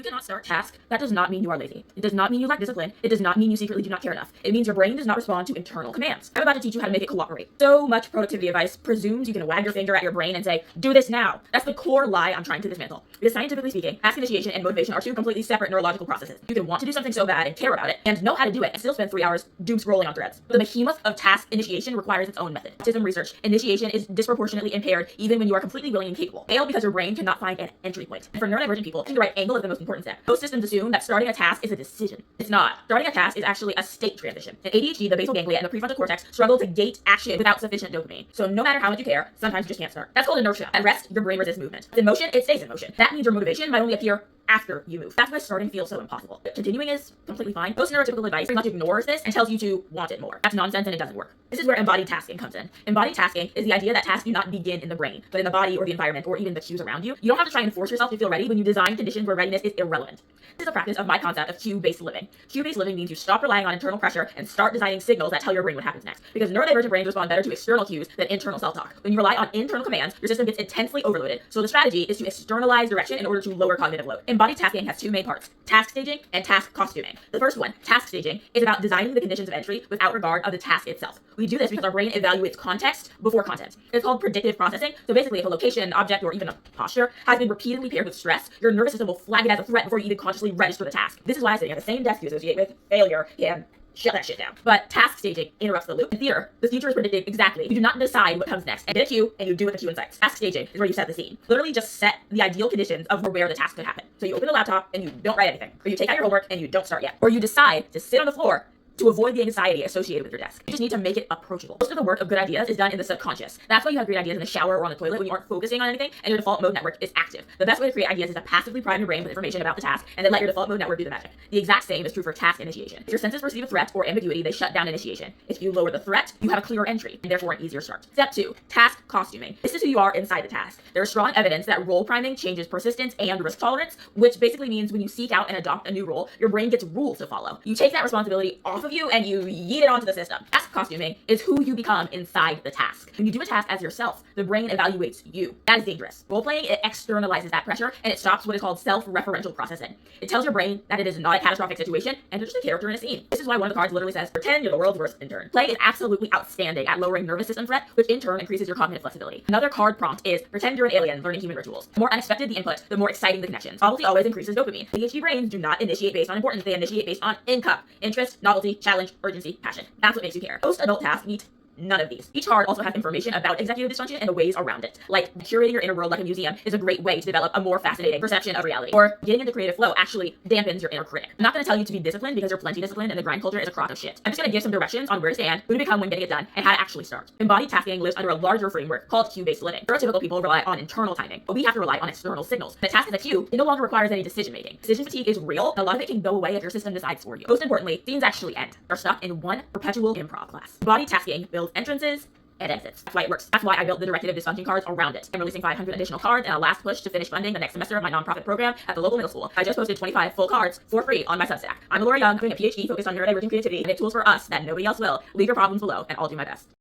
cannot start a task, that does not mean you are lazy. It does not mean you lack discipline. It does not mean you secretly do not care enough. It means your brain does not respond to internal commands. I'm about to teach you how to make it cooperate. So much productivity advice presumes you can wag your finger at your brain and say, do this now. That's the core lie I'm trying to dismantle. Because scientifically speaking, task initiation and motivation are two completely separate neurological processes. You can want to do something so bad and care about it and know how to do it and still spend 3 hours doom scrolling on threads. But the behemoth of task initiation requires its own method. Autism research, initiation is disproportionately impaired even when you are completely willing and capable. Fail because your brain cannot find an entry point. And for neurodivergent people, the right angle is the most important step. Most systems assume that starting a task is a decision. It's not. Starting a task is actually a state transition. In ADHD, the basal ganglia and the prefrontal cortex struggle to gate action without sufficient dopamine. So no matter how much you care, sometimes you just can't start. That's called inertia. At rest, your brain resists movement. In motion, it stays in motion. That means your motivation might only appear after you move. That's why starting feels so impossible. Continuing is completely fine. Most neurotypical advice pretty much ignores this and tells you to want it more. That's nonsense and it doesn't work. This is where embodied tasking comes in. Embodied tasking is the idea that tasks do not begin in the brain, but in the body or the environment or even the cues around you. You don't have to try and force yourself to feel ready when you design conditions where readiness is irrelevant. This is a practice of my concept of cue-based living. Cue-based living means you stop relying on internal pressure and start designing signals that tell your brain what happens next. Because neurodivergent brains respond better to external cues than internal self-talk. When you rely on internal commands, your system gets intensely overloaded. So the strategy is to externalize direction in order to lower cognitive load. Embodied tasking has two main parts: task staging and task costuming. The first one, task staging, is about designing the conditions of entry without regard of the task itself. We do this because our brain evaluates context before content. It's called predictive processing. So basically, if a location, object, or even a posture has been repeatedly paired with stress, your nervous system will flag it as a threat before you even consciously register the task. This is why sitting at the same desk you associate with failure can shut that shit down. But task staging interrupts the loop. In theater, the future is predicted exactly. You do not decide what comes next. And get a cue, and you do what the cue incites. Task staging is where you set the scene. Literally just set the ideal conditions of where the task could happen. So you open the laptop, and you don't write anything. Or you take out your homework, and you don't start yet. Or you decide to sit on the floor to avoid the anxiety associated with your desk. You just need to make it approachable. Most of the work of good ideas is done in the subconscious. That's why you have great ideas in the shower or on the toilet when you aren't focusing on anything and your default mode network is active. The best way to create ideas is to passively prime your brain with information about the task and then let your default mode network do the magic. The exact same is true for task initiation. If your senses perceive a threat or ambiguity, they shut down initiation. If you lower the threat, you have a clearer entry and therefore an easier start. Step 2, task costuming. This is who you are inside the task. There is strong evidence that role priming changes persistence and risk tolerance, which basically means when you seek out and adopt a new role, your brain gets rules to follow. You take that responsibility off of you and you yeet it onto the system. Task costuming is who you become inside the task. When you do a task as yourself, the brain evaluates you. That is dangerous. Role-playing, it externalizes that pressure and it stops what is called self-referential processing. It tells your brain that it is not a catastrophic situation and you're just a character in a scene. This is why one of the cards literally says, pretend you're the world's worst intern. Play is absolutely outstanding at lowering nervous system threat, which in turn increases your cognitive flexibility. Another card prompt is, pretend you're an alien learning human rituals. The more unexpected the input, the more exciting the connections. Novelty always increases dopamine. ADHD brains do not initiate based on importance, they initiate based on income, interest, novelty, challenge, urgency, passion. That's what makes you care. Most adult tasks meet none of these. Each card also has information about executive dysfunction and the ways around it. Like curating your inner world like a museum is a great way to develop a more fascinating perception of reality. Or getting into creative flow actually dampens your inner critic. I'm not going to tell you to be disciplined because you're plenty disciplined and the grind culture is a crock of shit. I'm just going to give some directions on where to stand, who to become when getting it done, and how to actually start. Embodied tasking lives under a larger framework called cue-based living. Neurotypical people rely on internal timing, but we have to rely on external signals. The task is a cue, it no longer requires any decision making. Decision fatigue is real, and a lot of it can go away if your system decides for you. Most importantly, scenes actually end. You're stuck in one perpetual improv class. Embodied tasking builds entrances and exits. That's why it works. That's why I built the directive dysfunction cards around it. I'm releasing 500 additional cards and a last push to finish funding the next semester of my nonprofit program at the local middle school. I just posted 25 full cards for free on my Substack. I'm Laura Young, doing a PhD focused on neurodivergent creativity and make tools for us that nobody else will. Leave your problems below and I'll do my best.